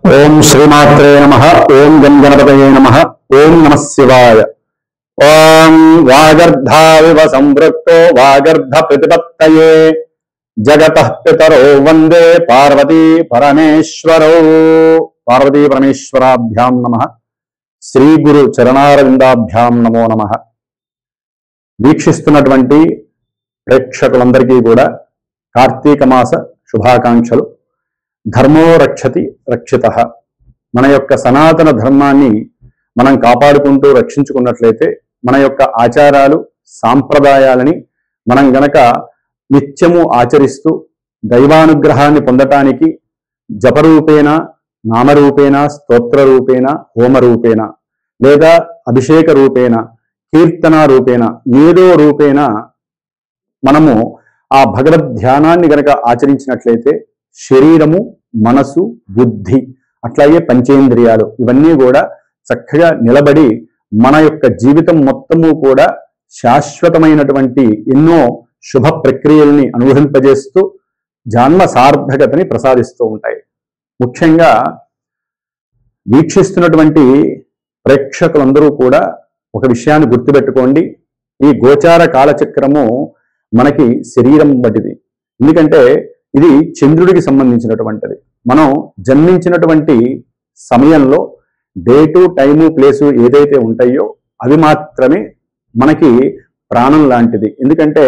ఓం శ్రీమాత్రే నమః. ఓం గం గణపతయే నమః. ఓం నమః శివాయ. ఓం వాగర్ధావివ సంవృక్తో వాగర్ధ ప్రతిపత్తయే జగతః పితరో వందే పార్వతీ పరమేశ్వరో. పార్వతీ పరమేశ్వరాభ్యాం నమః. శ్రీ గురు చరణారవిందాభ్యాం నమో నమః. వీక్షిస్తున్నటువంటి ప్రేక్షకులందరికీ కూడా కార్తీక మాస శుభాకాంక్షలు. ధర్మో రక్షతి రక్షితః. మన యొక్క సనాతన ధర్మాన్ని మనం కాపాడుకుంటూ రక్షించుకున్నట్లయితే మన యొక్క ఆచారాలు సాంప్రదాయాలని మనం గనక నిత్యము ఆచరిస్తూ దైవానుగ్రహాన్ని పొందటానికి జపరూపేణ, నామరూపేణ, స్తోత్ర రూపేణ, హోమరూపేణ లేదా అభిషేక రూపేణ, కీర్తన రూపేణ ఏదో రూపేణ మనము ఆ భగవద్ ధ్యానాన్ని గనక ఆచరించినట్లయితే శరీరము, మనసు, బుద్ధి అట్లాగే పంచేంద్రియాలు ఇవన్నీ కూడా చక్కగా నిలబడి మన యొక్క జీవితం మొత్తము కూడా శాశ్వతమైనటువంటి ఎన్నో శుభ ప్రక్రియల్ని అనుభవింపజేస్తూ జన్మ సార్థకతని ప్రసాదిస్తూ ఉంటాయి. ముఖ్యంగా వీక్షిస్తున్నటువంటి ప్రేక్షకులందరూ కూడా ఒక విషయాన్ని గుర్తుపెట్టుకోండి. ఈ గోచార కాలచక్రము మనకి శరీరం బట్టిది. ఎందుకంటే ఇది చంద్రుడికి సంబంధించినటువంటిది. మనం జన్మించినటువంటి సమయంలో డేటు, టైము, ప్లేసు ఏదైతే ఉంటాయో అవి మాత్రమే మనకి ప్రాణం లాంటిది. ఎందుకంటే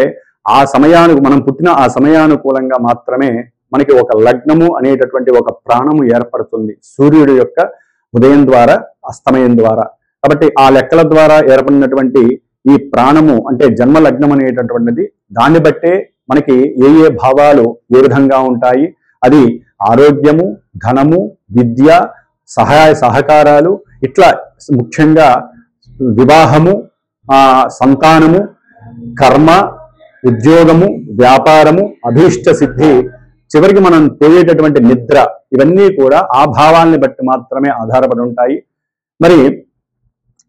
ఆ సమయానికి మనం పుట్టిన ఆ సమయానుకూలంగా మాత్రమే మనకి ఒక లగ్నము అనేటటువంటి ఒక ప్రాణము ఏర్పడుతుంది సూర్యుడి యొక్క ఉదయం ద్వారా అస్తమయం ద్వారా. కాబట్టి ఆ లెక్కల ద్వారా ఏర్పడినటువంటి ఈ ప్రాణము అంటే జన్మ లగ్నం అనేటటువంటిది దాన్ని బట్టే మనకి ఏ ఏ భావాలు ఏ విధంగా ఉంటాయి. అది ఆరోగ్యము, ధనము, విద్య, సహాయ సహకారాలు, ఇట్లా ముఖ్యంగా వివాహము, సంతానము, కర్మ, ఉద్యోగము, వ్యాపారము, అభీష్ట సిద్ధి, చివరికి మనం పోయేటటువంటి నిద్ర ఇవన్నీ కూడా ఆ భావాల్ని బట్టి మాత్రమే ఆధారపడి ఉంటాయి. మరి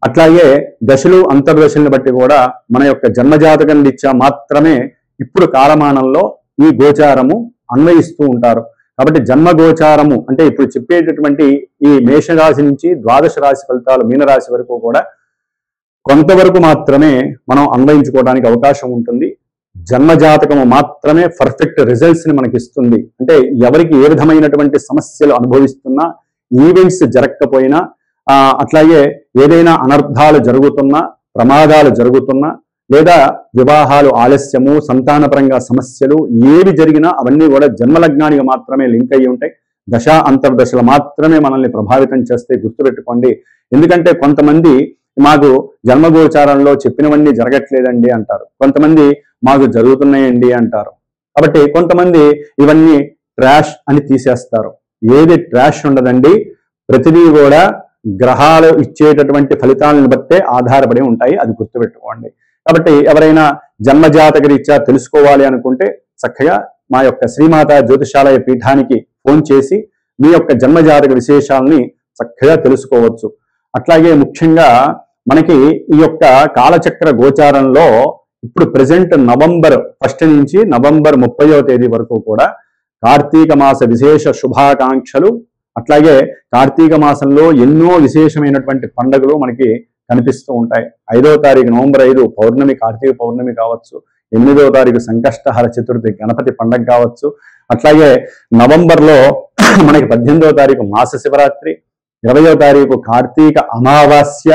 అట్లాగే దశలు, అంతర్దశల్ని బట్టి కూడా మన యొక్క జన్మజాతకం రీత్యా మాత్రమే ఇప్పుడు కాలమానంలో ఈ గోచారము అన్వయిస్తూ ఉంటారు. కాబట్టి జన్మ గోచారము అంటే ఇప్పుడు చెప్పేటటువంటి ఈ మేషరాశి నుంచి ద్వాదశ రాశి ఫలితాలు మీనరాశి వరకు కూడా కొంతవరకు మాత్రమే మనం అన్వయించుకోవడానికి అవకాశం ఉంటుంది. జన్మజాతకము మాత్రమే పర్ఫెక్ట్ రిజల్ట్స్ ని మనకి ఇస్తుంది. అంటే ఎవరికి ఏ విధమైనటువంటి సమస్యలు అనుభవిస్తున్నా, ఈవెంట్స్ జరగకపోయినా, అట్లాగే ఏదైనా అనర్థాలు జరుగుతున్నా, ప్రమాదాలు జరుగుతున్నా, లేదా వివాహాలు ఆలస్యము, సంతానపరంగా సమస్యలు ఏవి జరిగినా అవన్నీ కూడా జన్మలగ్నానికి మాత్రమే లింక్ అయ్యి ఉంటాయి. దశ అంతర్దశలు మాత్రమే మనల్ని ప్రభావితం చేస్తే గుర్తుపెట్టుకోండి. ఎందుకంటే కొంతమంది మాకు జన్మగోచారంలో చెప్పినవన్నీ జరగట్లేదండి అంటారు, కొంతమంది మాకు జరుగుతున్నాయండి అంటారు. కాబట్టి కొంతమంది ఇవన్నీ ట్రాష్ అని తీసేస్తారు. ఏది ట్రాష్ ఉండదండి, ప్రతిదీ కూడా గ్రహాలు ఇచ్చేటటువంటి ఫలితాలను బట్టే ఆధారపడి ఉంటాయి. అది గుర్తుపెట్టుకోండి. కాబట్టి ఎవరైనా జన్మజాతక రీత్యా తెలుసుకోవాలి అనుకుంటే చక్కగా మా యొక్క శ్రీమాత జ్యోతిషాలయ పీఠానికి ఫోన్ చేసి మీ యొక్క జన్మజాతక విశేషాలని చక్కగా తెలుసుకోవచ్చు. అట్లాగే ముఖ్యంగా మనకి ఈ యొక్క కాలచక్ర గోచారంలో ఇప్పుడు ప్రజెంట్ నవంబర్ 1 నుంచి నవంబర్ 30వ తేదీ వరకు కూడా కార్తీక మాస విశేష శుభాకాంక్షలు. అట్లాగే కార్తీక మాసంలో ఎన్నో విశేషమైనటువంటి పండుగలు మనకి కనిపిస్తూ ఉంటాయి. 5వ తారీఖు నవంబర్ 5 పౌర్ణమి, కార్తీక పౌర్ణమి కావచ్చు. 8వ తారీఖు సంకష్టహర చతుర్థి గణపతి పండుగ కావచ్చు. అట్లాగే నవంబర్లో మనకి 18వ తారీఖు మాస శివరాత్రి, 20వ తారీఖు కార్తీక అమావాస్య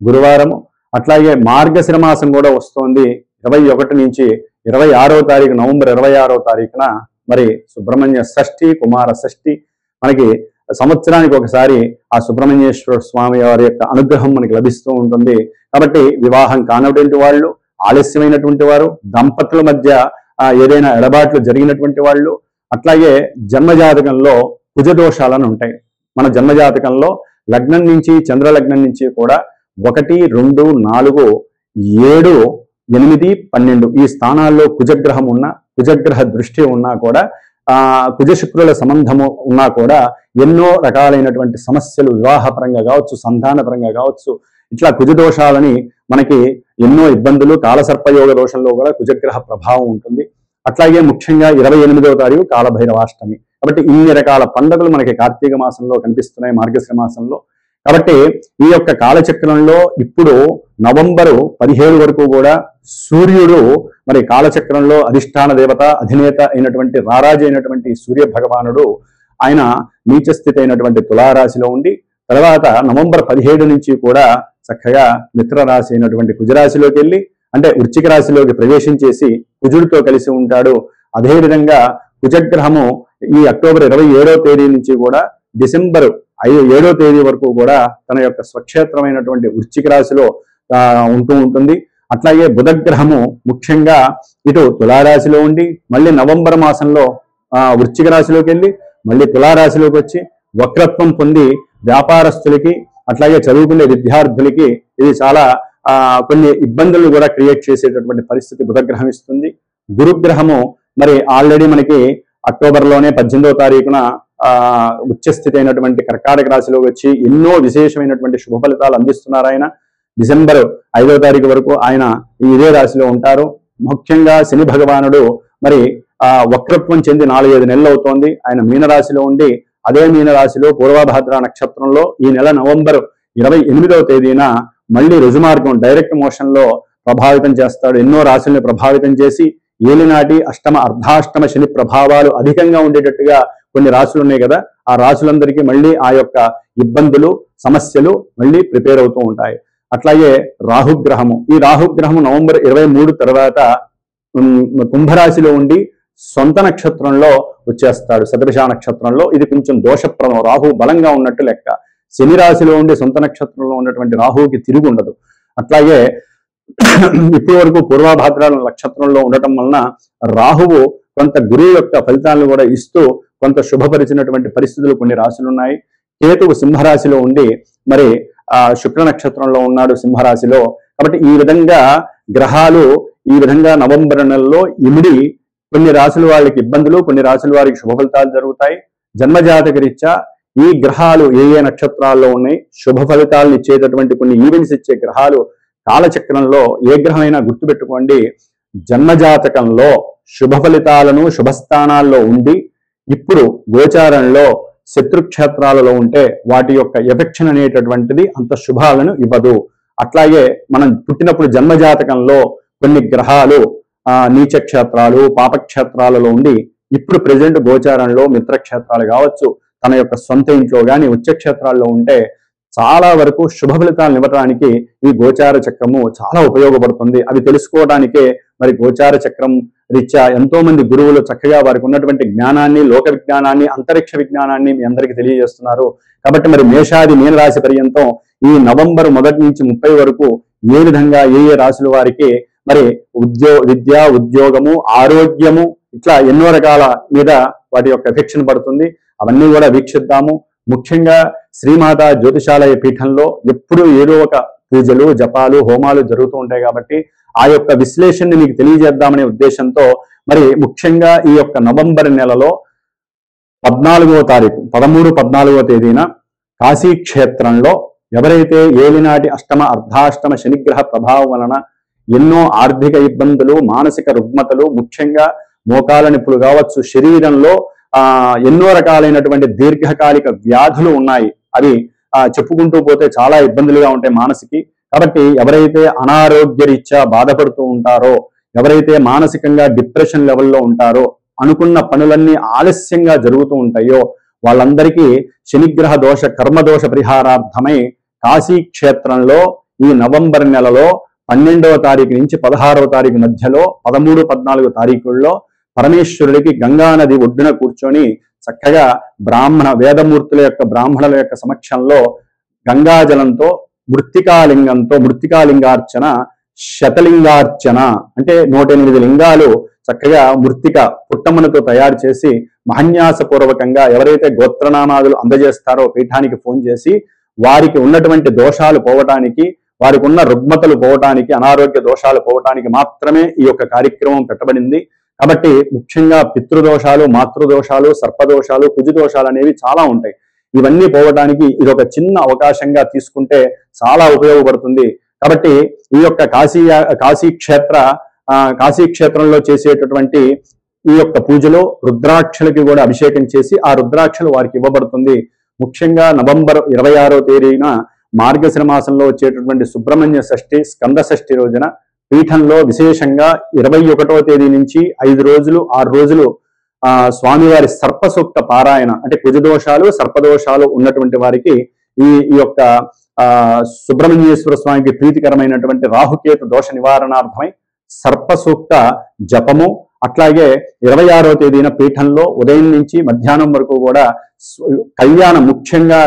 గురువారము. అట్లాగే మార్గశిర మాసం కూడా వస్తోంది 21 నుంచి 26వ తారీఖు నవంబర్ 26వ తారీఖున మరి సుబ్రహ్మణ్య షష్ఠి, కుమార షష్ఠి. మనకి సంవత్సరానికి ఒకసారి ఆ సుబ్రహ్మణ్యేశ్వర స్వామి వారి యొక్క అనుగ్రహం మనకి లభిస్తూ ఉంటుంది. కాబట్టి వివాహం కానటువంటి వాళ్ళు, ఆలస్యమైనటువంటి వారు, దంపతుల మధ్య ఏదైనా ఎడబాట్లు జరిగినటువంటి వాళ్ళు, అట్లాగే జన్మజాతకంలో కుజదోషాలను ఉంటాయి. మన జన్మజాతకంలో లగ్నం నుంచి, చంద్రలగ్నం నుంచి కూడా 1, 2, 4, 7, 8, 12 ఈ స్థానాల్లో కుజగ్రహం ఉన్నా, కుజగ్రహ దృష్టి ఉన్నా కూడా, కుజ శుక్రుల సంబంధము ఉన్నా కూడా ఎన్నో రకాలైనటువంటి సమస్యలు వివాహపరంగా కావచ్చు, సంతానపరంగా కావచ్చు, ఇట్లా కుజదోషాలని మనకి ఎన్నో ఇబ్బందులు. కాలసర్పయోగ దోషంలో కూడా కుజగ్రహ ప్రభావం ఉంటుంది. అట్లాగే ముఖ్యంగా 28వ తారీఖు కాలభైరవాష్టమి. కాబట్టి ఇన్ని రకాల పండుగలు మనకి కార్తీక మాసంలో కనిపిస్తున్నాయి, మార్గశిర మాసంలో. కాబట్టి ఈ యొక్క కాలచక్రంలో ఇప్పుడు నవంబరు 17 వరకు కూడా సూర్యుడు మరి కాలచక్రంలో అధిష్టాన దేవత, అధినేత అయినటువంటి రారాజు అయినటువంటి సూర్య భగవానుడు ఆయన నీచ స్థితి అయినటువంటి తులారాశిలో ఉండి, తర్వాత నవంబర్ 17 నుంచి కూడా చక్కగా మిత్ర రాశి అయినటువంటి కుజరాశిలోకి వెళ్ళి, అంటే వృశ్చిక రాశిలోకి ప్రవేశించేసి కుజుడితో కలిసి ఉంటాడు. అదేవిధంగా కుజగ్రహము ఈ అక్టోబర్ 27వ తేదీ నుంచి కూడా డిసెంబర్ 7వ తేదీ వరకు కూడా తన యొక్క స్వక్షేత్రమైనటువంటి వృశ్చిక రాశిలో ఉంటూ ఉంటుంది. అట్లాగే బుధగ్రహము ముఖ్యంగా ఇటు తులారాశిలో ఉండి మళ్ళీ నవంబర్ మాసంలో వృశ్చిక రాశిలోకి వెళ్ళి మళ్ళీ తులారాశిలోకి వచ్చి వక్రత్వం పొంది వ్యాపారస్తులకి అట్లాగే చదువుకునే విద్యార్థులకి ఇది చాలా కొన్ని ఇబ్బందులు కూడా క్రియేట్ చేసేటటువంటి పరిస్థితి బుధగ్రహం ఇస్తుంది. గురుగ్రహము మరి ఆల్రెడీ మనకి అక్టోబర్లోనే 18వ తారీఖున ఉచ్చస్థితి అయినటువంటి కర్కాటక రాశిలోకి వచ్చి ఎన్నో విశేషమైనటువంటి శుభ ఫలితాలు అందిస్తున్నారు. ఆయన డిసెంబర్ 5వ తారీఖు వరకు ఆయన ఇదే రాశిలో ఉంటారు. ముఖ్యంగా శని భగవానుడు మరి వక్రత్వం చెంది 4-5 నెలలు అవుతోంది. ఆయన మీనరాశిలో ఉండి అదే మీనరాశిలో పూర్వభాద్ర నక్షత్రంలో ఈ నెల నవంబర్ 28వ తేదీన మళ్ళీ రుజుమార్గం డైరెక్ట్ మోషన్ లో ప్రభావితం చేస్తాడు. ఎన్నో రాశుల్ని ప్రభావితం చేసి ఏలినాటి అష్టమ అర్ధాష్టమ శని ప్రభావాలు అధికంగా ఉండేటట్టుగా కొన్ని రాశులు ఉన్నాయి కదా, ఆ రాశులందరికీ మళ్ళీ ఆ యొక్క ఇబ్బందులు సమస్యలు మళ్ళీ ప్రిపేర్ అవుతూ ఉంటాయి. అట్లాగే రాహుగ్రహము, ఈ రాహుగ్రహము నవంబర్ 23 తర్వాత కుంభరాశిలో ఉండి సొంత నక్షత్రంలో వచ్చేస్తాడు, శతభిష నక్షత్రంలో. ఇది కొంచెం దోషప్రదం, రాహు బలంగా ఉన్నట్టు లెక్క. శని రాశిలో ఉండి సొంత నక్షత్రంలో ఉన్నటువంటి రాహువుకి తిరిగి ఉండదు. అట్లాగే ఇప్పటి వరకు పూర్వభాద్ర నక్షత్రంలో ఉండటం వలన రాహువు కొంత గురువు యొక్క ఫలితాలను కూడా ఇస్తూ కొంత శుభపరిచినటువంటి పరిస్థితులు కొన్ని రాశులు ఉన్నాయి. కేతువు సింహరాశిలో ఉండి మరి శుక్ర నక్షత్రంలో ఉన్నాడు సింహరాశిలో. కాబట్టి ఈ విధంగా గ్రహాలు ఈ విధంగా నవంబర్ నెలలో ఇమిడి కొన్ని రాశుల వాళ్ళకి ఇబ్బందులు, కొన్ని రాశుల వారికి శుభ ఫలితాలు జరుగుతాయి. జన్మజాతక రీత్యా ఈ గ్రహాలు ఏ ఏ నక్షత్రాల్లో ఉన్నాయి, శుభ ఫలితాలను ఇచ్చేటటువంటి కొన్ని ఈవెంట్స్ ఇచ్చే గ్రహాలు కాలచక్రంలో ఏ గ్రహమైనా గుర్తుపెట్టుకోండి. జన్మజాతకంలో శుభ ఫలితాలను శుభస్థానాల్లో ఉండి ఇప్పుడు గోచారంలో శత్రుక్షేత్రాలలో ఉంటే వాటి యొక్క ఎఫెక్షన్ అనేటటువంటిది అంత శుభాలను ఇవ్వదు. అట్లాగే మనం పుట్టినప్పుడు జన్మజాతకంలో కొన్ని గ్రహాలు నీచక్షేత్రాలు పాపక్షేత్రాలలో ఉండి ఇప్పుడు ప్రజెంట్ గోచారంలో మిత్రక్షేత్రాలు కావచ్చు, తన యొక్క సొంత ఇంట్లో కానీ ఉచ్చక్షేత్రాల్లో ఉంటే చాలా వరకు శుభ ఫలితాలను ఇవ్వడానికి ఈ గోచార చక్రము చాలా ఉపయోగపడుతుంది. అవి తెలుసుకోవడానికే మరి గోచార చక్రం రీత్యా ఎంతో మంది గురువులు చక్కగా వారికి ఉన్నటువంటి జ్ఞానాన్ని, లోక విజ్ఞానాన్ని, అంతరిక్ష విజ్ఞానాన్ని మీ అందరికీ తెలియజేస్తున్నారు. కాబట్టి మరి మేషాది మీనరాశి పర్యంతం ఈ నవంబర్ 1 నుంచి 30 వరకు ఏ విధంగా ఏ ఏ రాశుల వారికి మరి విద్య, ఉద్యోగము, ఆరోగ్యము ఇట్లా ఎన్నో రకాల మీద వాటి యొక్క ఎఫెక్షన్ పడుతుంది. అవన్నీ కూడా వీక్షిద్దాము. ముఖ్యంగా శ్రీమాత జ్యోతిషాలయ పీఠంలో ఎప్పుడూ ఏదో ఒక పూజలు, జపాలు, హోమాలు జరుగుతూ ఉంటాయి. కాబట్టి ఆ యొక్క విశ్లేషణని మీకు తెలియజేద్దామనే ఉద్దేశంతో మరి ముఖ్యంగా ఈ యొక్క నవంబర్ నెలలో 14వ తారీఖు 13-14వ తేదీన కాశీ క్షేత్రంలో ఎవరైతే ఏలినాటి అష్టమ అర్ధాష్టమ శనిగ్రహ ప్రభావం వలన ఎన్నో ఆర్థిక ఇబ్బందులు, మానసిక రుగ్మతలు, ముఖ్యంగా మోకాల నొప్పులు కావచ్చు, శరీరంలో ఎన్నో రకాలైనటువంటి దీర్ఘకాలిక వ్యాధులు ఉన్నాయి. అవి చెప్పుకుంటూ పోతే చాలా ఇబ్బందులుగా ఉంటాయి మానసికి. కాబట్టి ఎవరైతే అనారోగ్య రీత్యా బాధపడుతూ ఉంటారో, ఎవరైతే మానసికంగా డిప్రెషన్ లెవెల్లో ఉంటారో, అనుకున్న పనులన్నీ ఆలస్యంగా జరుగుతూ ఉంటాయో వాళ్ళందరికీ శనిగ్రహ దోష కర్మదోష పరిహారార్థమై కాశీ క్షేత్రంలో ఈ నవంబర్ నెలలో 12వ తారీఖు నుంచి 16వ తారీఖు మధ్యలో 13-14 తారీఖుల్లో పరమేశ్వరుడికి గంగానది ఒడ్డున కూర్చొని చక్కగా వేదమూర్తుల యొక్క బ్రాహ్మణుల యొక్క సమక్షంలో గంగాజలంతో మృత్తికాలింగార్చన, శతలింగార్చన అంటే 108 లింగాలు చక్కగా మృత్తిక పుట్టమ్మనతో తయారు చేసి మహన్యాసపూర్వకంగా ఎవరైతే గోత్రనామాదులు అందజేస్తారో పీఠానికి ఫోన్ చేసి వారికి ఉన్నటువంటి దోషాలు పోవటానికి, వారికి ఉన్న రుగ్మతలు పోవటానికి, అనారోగ్య దోషాలు పోవటానికి మాత్రమే ఈ యొక్క కార్యక్రమం పెట్టబడింది. కాబట్టి ముఖ్యంగా పితృదోషాలు, మాతృదోషాలు, సర్పదోషాలు, కుజదోషాలు అనేవి చాలా ఉంటాయి. ఇవన్నీ పోవడానికి ఇది ఒక చిన్న అవకాశంగా తీసుకుంటే చాలా ఉపయోగపడుతుంది. కాబట్టి ఈ యొక్క కాశీ క్షేత్రంలో చేసేటటువంటి ఈ యొక్క పూజలో రుద్రాక్షలకి కూడా అభిషేకం చేసి ఆ రుద్రాక్షలు వారికి ఇవ్వబడుతుంది. ముఖ్యంగా నవంబర్ 26వ తేదీన మార్గశిర మాసంలో వచ్చేటటువంటి సుబ్రహ్మణ్య షష్ఠి స్కంద షష్ఠి రోజున పీఠంలో విశేషంగా 21వ తేదీ నుంచి 5 రోజులు 6 రోజులు స్వామివారి సర్పసూక్త పారాయణ, అంటే కుజదోషాలు సర్పదోషాలు ఉన్నటువంటి వారికి ఈ యొక్క సుబ్రహ్మణ్యేశ్వర స్వామికి ప్రీతికరమైనటువంటి రాహుకేతు దోష నివారణార్థమై సర్పసూక్త జపము, అట్లాగే 26వ తేదీన పీఠంలో ఉదయం నుంచి మధ్యాహ్నం వరకు కూడా కళ్యాణం, ముఖ్యంగా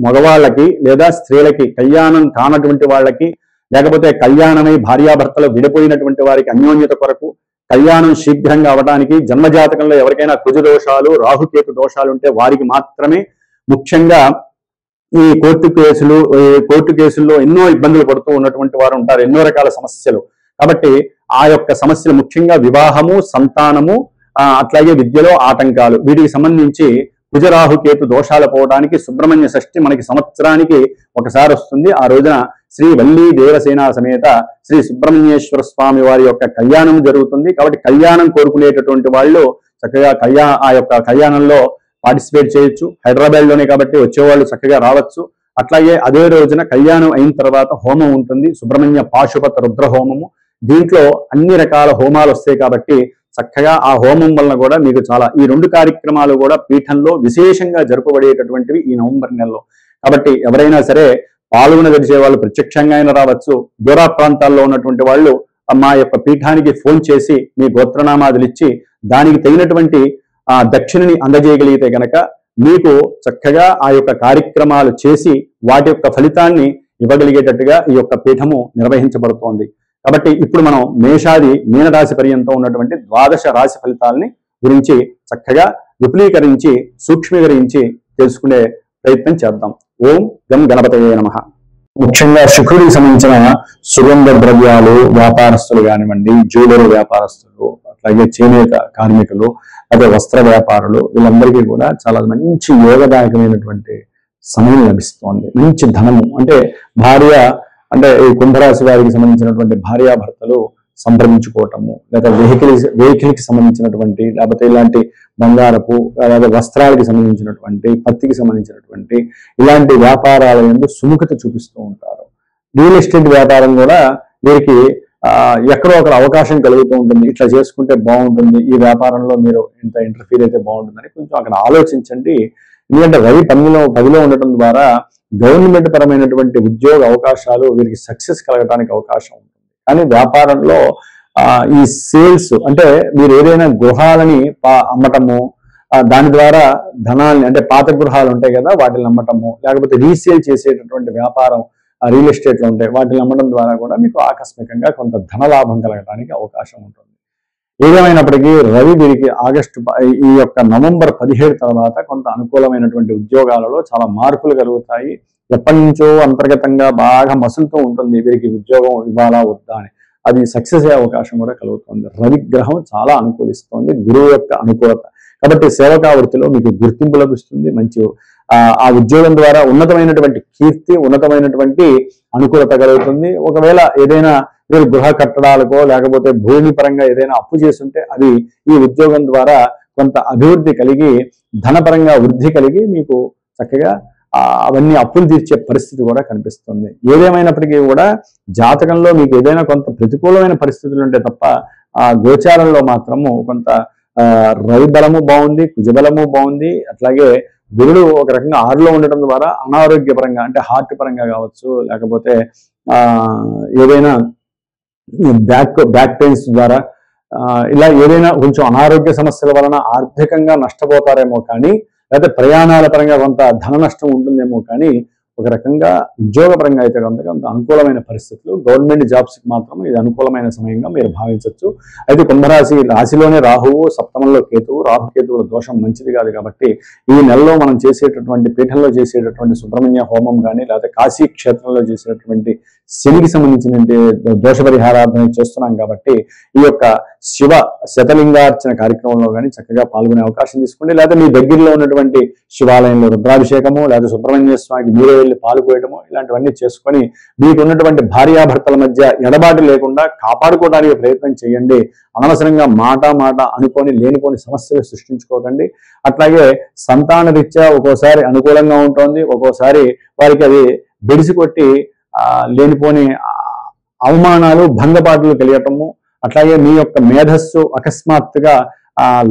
మగవాళ్ళకి లేదా స్త్రీలకి కళ్యాణం కానటువంటి వాళ్ళకి, లేకపోతే కళ్యాణమై భార్యాభర్తలు విడిపోయినటువంటి వారికి అన్యోన్యత కొరకు, కళ్యాణం శీఘ్రంగా అవడానికి, జన్మజాతకంలో ఎవరికైనా కుజదోషాలు రాహుకేతు దోషాలు ఉంటే వారికి మాత్రమే, ముఖ్యంగా ఈ కోర్టు కేసుల్లో ఎన్నో ఇబ్బందులు పడుతూ ఉన్నటువంటి వారు ఉంటారు, ఎన్నో రకాల సమస్యలు. కాబట్టి ఆ యొక్క సమస్యలు ముఖ్యంగా వివాహము, సంతానము, అట్లాగే విద్యలో ఆటంకాలు, వీటికి సంబంధించి కుజరాహుకేతు దోషాలు పోవడానికి సుబ్రహ్మణ్య షష్ఠి మనకి సంవత్సరానికి ఒకసారి వస్తుంది. ఆ రోజున శ్రీ వల్లీ దేవసేన సమేత శ్రీ సుబ్రహ్మణ్యేశ్వర స్వామి వారి యొక్క కళ్యాణం జరుగుతుంది. కాబట్టి కళ్యాణం కోరుకునేటటువంటి వాళ్ళు చక్కగా ఆ యొక్క కళ్యాణంలో పార్టిసిపేట్ చేయొచ్చు. హైదరాబాద్ లోనే కాబట్టి వచ్చేవాళ్ళు చక్కగా రావచ్చు. అట్లాగే అదే రోజున కళ్యాణం అయిన తర్వాత హోమం ఉంటుంది, సుబ్రహ్మణ్య పాశుపత రుద్ర హోమము. దీంట్లో అన్ని రకాల హోమాలు వస్తాయి కాబట్టి చక్కగా ఆ హోమం వలన కూడా మీకు చాలా ఈ 2 కార్యక్రమాలు కూడా పీఠంలో విశేషంగా జరుపబడేటటువంటివి ఈ నవంబర్ నెలలో. కాబట్టి ఎవరైనా సరే పాల్గొనదలిచే వాళ్ళు ప్రత్యక్షంగా అయినా రావచ్చు. దూర ప్రాంతాల్లో ఉన్నటువంటి వాళ్ళు మా యొక్క పీఠానికి ఫోన్ చేసి మీ గోత్రనామాదులు ఇచ్చి దానికి తగినటువంటి దక్షిణని అందజేయగలిగితే గనక మీకు చక్కగా ఆ యొక్క కార్యక్రమాలు చేసి వాటి యొక్క ఫలితాన్ని ఇవ్వగలిగేటట్టుగా ఈ యొక్క పీఠము నిర్వహించబడుతోంది. కాబట్టి ఇప్పుడు మనం మేషాది మీనరాశి పర్యంతం ఉన్నటువంటి 12 రాశి ఫలితాలని గురించి చక్కగా విపులీకరించి సూక్ష్మీకరించి తెలుసుకునే ప్రయత్నం చేద్దాం. ఓం గం గణపతయే నమః. ముఖ్యంగా శుక్రుడికి సంబంధించిన సుగంధ ద్రవ్యాలు వ్యాపారస్తులు కానివ్వండి, జ్యువెలరీ వ్యాపారస్తులు, అట్లాగే చేనేత కార్మికులు, అదే వస్త్ర వ్యాపారులు, వీళ్ళందరికీ కూడా చాలా మంచి యోగదాయకమైనటువంటి సమయం లభిస్తోంది. మంచి ధనము, అంటే భార్య, అంటే ఈ కుంభరాశి వారికి సంబంధించినటువంటి భార్యాభర్తలు సంప్రదించుకోవటము, లేదా వెహికల్కి సంబంధించినటువంటి, లేకపోతే ఇలాంటి బంగారపు, లేదా వస్త్రాలకి సంబంధించినటువంటి, పత్తికి సంబంధించినటువంటి ఇలాంటి వ్యాపారాల యందు సుముఖత చూపిస్తూ ఉంటారు. రియల్ ఎస్టేట్ వ్యాపారం కూడా వీరికి ఎక్కడో ఒకరు అవకాశం కలుగుతూ ఉంటుంది. ఇట్లా చేసుకుంటే బాగుంటుంది, ఈ వ్యాపారంలో మీరు ఇంత ఇంటర్ఫీర్ అయితే బాగుంటుందని కొంచెం అక్కడ ఆలోచించండి. ఎందుకంటే రవి 10లో ఉండటం ద్వారా గవర్నమెంట్ పరమైనటువంటి ఉద్యోగ అవకాశాలు వీరికి సక్సెస్ కలగడానికి అవకాశం ఉంటుంది. కానీ వ్యాపారంలో ఈ సేల్స్, అంటే మీరు ఏదైనా గృహాలని అమ్మటము, దాని ద్వారా ధనాన్ని, అంటే పాత గృహాలు ఉంటాయి కదా వాటిని అమ్మటము, లేకపోతే రీసేల్ చేసేటటువంటి వ్యాపారం రియల్ ఎస్టేట్లో ఉంటాయి, వాటిని అమ్మడం ద్వారా కూడా మీకు ఆకస్మికంగా కొంత ధనలాభం కలగడానికి అవకాశం ఉంటుంది. ఏదేమైనప్పటికీ రవి వీరికి ఈ యొక్క నవంబర్ 17 తర్వాత కొంత అనుకూలమైనటువంటి ఉద్యోగాలలో చాలా మార్పులు కలుగుతాయి. ఎప్పటి నుంచో అంతర్గతంగా బాగా మసులుతూ ఉంటుంది వీరికి ఉద్యోగం ఇవ్వాలా వద్దా అని, అది సక్సెస్ అయ్యే అవకాశం కూడా కలుగుతుంది. రవి గ్రహం చాలా అనుకూలిస్తుంది, గురువు యొక్క అనుకూలత. కాబట్టి సేవకా వృత్తిలో మీకు గుర్తింపు లభిస్తుంది. మంచి ఆ ఉద్యోగం ద్వారా ఉన్నతమైనటువంటి కీర్తి, ఉన్నతమైనటువంటి అనుకూలత కలుగుతుంది. ఒకవేళ ఏదైనా మీరు గృహ కట్టడాలకో లేకపోతే భూమి పరంగా ఏదైనా అప్పు చేస్తుంటే అది ఈ ఉద్యోగం ద్వారా కొంత అభివృద్ధి కలిగి, ధనపరంగా వృద్ధి కలిగి మీకు చక్కగా అవన్నీ అప్పులు తీర్చే పరిస్థితి కూడా కనిపిస్తుంది. ఏదేమైనప్పటికీ కూడా జాతకంలో మీకు ఏదైనా కొంత ప్రతికూలమైన పరిస్థితులు ఉంటే తప్ప ఆ గోచారంలో మాత్రము కొంత రవి బలము బాగుంది, కుజబలము బాగుంది. అట్లాగే గురుడు ఒక రకంగా 6లో ఉండటం ద్వారా అనారోగ్యపరంగా, అంటే హార్ట్ పరంగా కావచ్చు, లేకపోతే ఏదైనా బ్యాక్ పెయిన్స్ ద్వారా ఇలా ఏదైనా కొంచెం అనారోగ్య సమస్యల వలన ఆర్థికంగా నష్టపోతారేమో కానీ, లేకపోతే ప్రయాణాల పరంగా కొంత ధన నష్టం ఉంటుందేమో కానీ, ఒక రకంగా ఉద్యోగపరంగా అయితే కొంత అనుకూలమైన పరిస్థితులు. గవర్నమెంట్ జాబ్స్కి మాత్రం ఇది అనుకూలమైన సమయంగా మీరు భావించవచ్చు. అయితే కుంభరాశి రాశిలోనే రాహువు, సప్తమంలో కేతువు, రాహుకేతువుల దోషం మంచిది కాదు. కాబట్టి ఈ నెలలో మనం చేసేటటువంటి పీఠంలో చేసేటటువంటి సుబ్రహ్మణ్య హోమం కానీ, లేకపోతే కాశీ క్షేత్రంలో చేసేటటువంటి శనికి సంబంధించిన దోష పరిహారార్థం చేస్తున్నాం. కాబట్టి ఈ యొక్క శివ శతలింగార్చన కార్యక్రమంలో కానీ చక్కగా పాల్గొనే అవకాశం తీసుకోండి. లేదా మీ దగ్గరలో ఉన్నటువంటి శివాలయంలో రుద్రాభిషేకము లేదా సుబ్రహ్మణ్య స్వామికి మీరే వెళ్ళి పాల్గొయడము ఇలాంటివన్నీ చేసుకొని మీకు ఉన్నటువంటి భార్యాభర్తల మధ్య ఎడబాటు లేకుండా కాపాడుకోవడానికి ప్రయత్నం చేయండి. అనవసరంగా మాట అనుకొని లేనిపోని సమస్యలు సృష్టించుకోకండి. అట్లాగే సంతాన రీత్యా ఒక్కోసారి అనుకూలంగా ఉంటుంది, ఒక్కోసారి వారికి అది బెడిసి కొట్టి లేనిపోని అవమానాలు భంగపాటులు కలిగటము, అట్లాగే మీ యొక్క మేధస్సు అకస్మాత్తుగా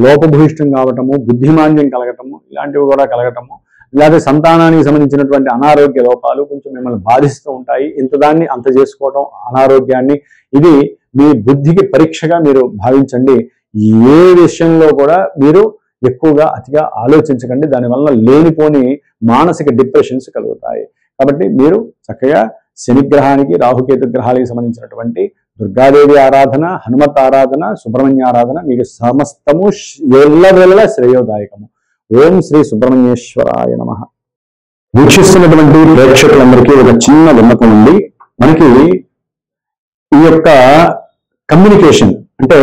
లోపభూయిష్టం కావటము, బుద్ధిమాంద్యం కలగటము ఇలాంటివి కూడా కలగటము, లేదా సంతానానికి సంబంధించినటువంటి అనారోగ్య లోపాలు కొంచెం మిమ్మల్ని బాధిస్తూ ఉంటాయి. ఇంతదాన్ని అంత చేసుకోవటం అనారోగ్యాన్ని, ఇది మీ బుద్ధికి పరీక్షగా మీరు భావించండి. ఏ విషయంలో కూడా మీరు ఎక్కువగా అతిగా ఆలోచించకండి, దానివల్ల లేనిపోని మానసిక డిప్రెషన్స్ కలుగుతాయి. కాబట్టి మీరు చక్కగా శనిగ్రహానికి రాహుకేతు గ్రహాలకు సంబంధించినటువంటి దుర్గాదేవి ఆరాధన, హనుమత్ ఆరాధన, సుబ్రహ్మణ్య ఆరాధన మీకు సమస్తము ఎల్లవేళలా శ్రేయోదాయకము. ఓం శ్రీ సుబ్రహ్మణ్యేశ్వరాయ నమః. వీక్షిస్తున్నటువంటి ప్రేక్షకులందరికీ ఒక చిన్న విన్నపం ఉంది. మనకి ఈ యొక్క కమ్యూనికేషన్ అంటే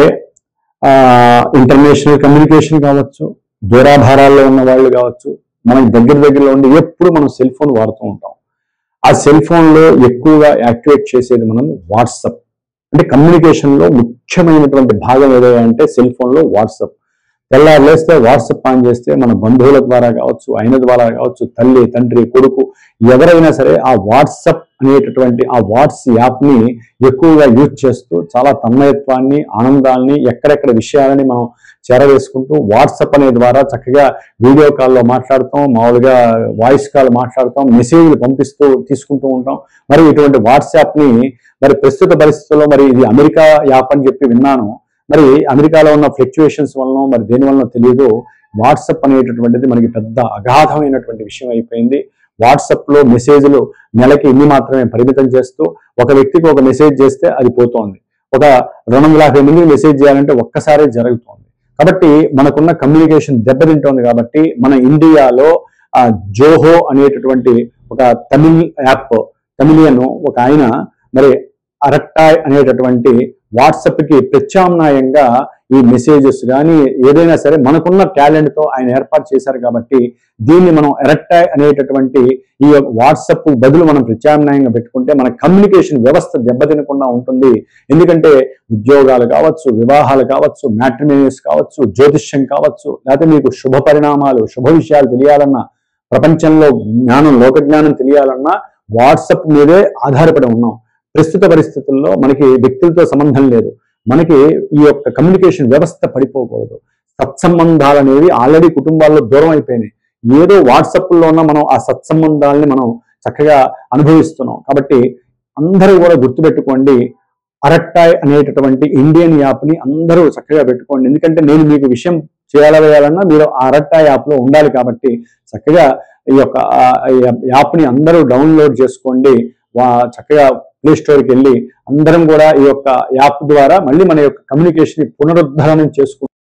ఇంటర్నేషనల్ కమ్యూనికేషన్ కావచ్చు, దూరాభారాల్లో ఉన్న వాళ్ళు కావచ్చు, మనకి దగ్గరలో ఉండి ఎప్పుడు మనం సెల్ ఫోన్ వాడుతూ ఉంటాం. ఆ సెల్ ఫోన్లో ఎక్కువగా యాక్టివేట్ చేసేది మనం వాట్సాప్. అంటే కమ్యూనికేషన్లో ముఖ్యమైనటువంటి భాగం ఏదైనా అంటే సెల్ ఫోన్లో వాట్సాప్. తెల్లారు లేస్తే వాట్సాప్ ఆన్ చేస్తే మన బంధువుల ద్వారా కావచ్చు, ఆయన ద్వారా కావచ్చు, తల్లి తండ్రి కొడుకు ఎవరైనా సరే ఆ వాట్సాప్ అనేటటువంటి ఆ వాట్స్ యాప్ని ఎక్కువగా యూజ్ చేస్తూ చాలా తన్మయత్వాన్ని, ఆనందాన్ని, ఎక్కడెక్కడ విషయాలని మనం చేరవేసుకుంటూ వాట్సాప్ అనే ద్వారా చక్కగా వీడియో కాల్లో మాట్లాడతాం, మామూలుగా వాయిస్ కాల్ మాట్లాడతాం, మెసేజ్లు పంపిస్తూ తీసుకుంటూ ఉంటాం. మరి ఇటువంటి వాట్సాప్ని మరి ప్రస్తుత పరిస్థితుల్లో మరి ఇది అమెరికా యాప్ అని చెప్పి విన్నాను. మరి అమెరికాలో ఉన్న ఫ్లక్చుయేషన్స్ వలన మరి దేని వలన తెలియదు, వాట్సాప్ అనేటటువంటిది మనకి పెద్ద అగాధమైనటువంటి విషయం అయిపోయింది. వాట్సాప్లో మెసేజ్లు నెలకి ఇన్ని మాత్రమే పరిమితం చేస్తూ ఒక వ్యక్తికి ఒక మెసేజ్ చేస్తే అది పోతోంది. ఒక 250 మందికి మెసేజ్ చేయాలంటే ఒక్కసారే జరుగుతోంది. కాబట్టి మనకున్న కమ్యూనికేషన్ దెబ్బతింటోంది. కాబట్టి మన ఇండియాలో జోహో అనేటటువంటి ఒక తమిళ్ యాప్, తమిళియన్ ఒక ఆయన మరి అరట్టాయ్ అనేటటువంటి వాట్సాప్కి ప్రత్యామ్నాయంగా ఈ మెసేజెస్ కానీ ఏదైనా సరే మనకున్న టాలెంట్తో ఆయన ఏర్పాటు చేశారు. కాబట్టి దీన్ని మనం ఎరట్టాయ్ అనేటటువంటి ఈ వాట్సాప్ బదులు మనం ప్రత్యామ్నాయంగా పెట్టుకుంటే మన కమ్యూనికేషన్ వ్యవస్థ దెబ్బతినకుండా ఉంటుంది. ఎందుకంటే ఉద్యోగాలు కావచ్చు, వివాహాలు కావచ్చు, మ్యాట్రిమోనీస్ కావచ్చు, జ్యోతిష్యం కావచ్చు, లేకపోతే మీకు శుభ పరిణామాలు, శుభ విషయాలు తెలియాలన్నా, ప్రపంచంలో జ్ఞానం, లోక జ్ఞానం తెలియాలన్నా వాట్సాప్ మీదే ఆధారపడి ఉన్నాం. ప్రస్తుత పరిస్థితుల్లో మనకి వ్యక్తులతో సంబంధం లేదు. మనకి ఈ యొక్క కమ్యూనికేషన్ వ్యవస్థ పడిపోకూడదు. సత్సంబంధాలు అనేవి ఆల్రెడీ కుటుంబాల్లో దూరం అయిపోయినాయి. ఏదో వాట్సాప్లో ఉన్న మనం ఆ సత్సంబంధాలని మనం చక్కగా అనుభవిస్తున్నాం. కాబట్టి అందరూ కూడా గుర్తుపెట్టుకోండి, అరట్టాయ్ అనేటటువంటి ఇండియన్ యాప్ని అందరూ చక్కగా పెట్టుకోండి. ఎందుకంటే నేను మీకు విషయం చేయాలన్నా మీరు ఆ అరట్టాయ్ యాప్లో ఉండాలి. కాబట్టి చక్కగా ఈ యొక్క యాప్ని అందరూ డౌన్లోడ్ చేసుకోండి. చక్కగా ప్లే స్టోర్కి వెళ్ళి అందరం కూడా ఈ యొక్క యాప్ ద్వారా మళ్ళీ మన యొక్క కమ్యూనికేషన్ పునరుద్ధరణం చేసుకుంటాం.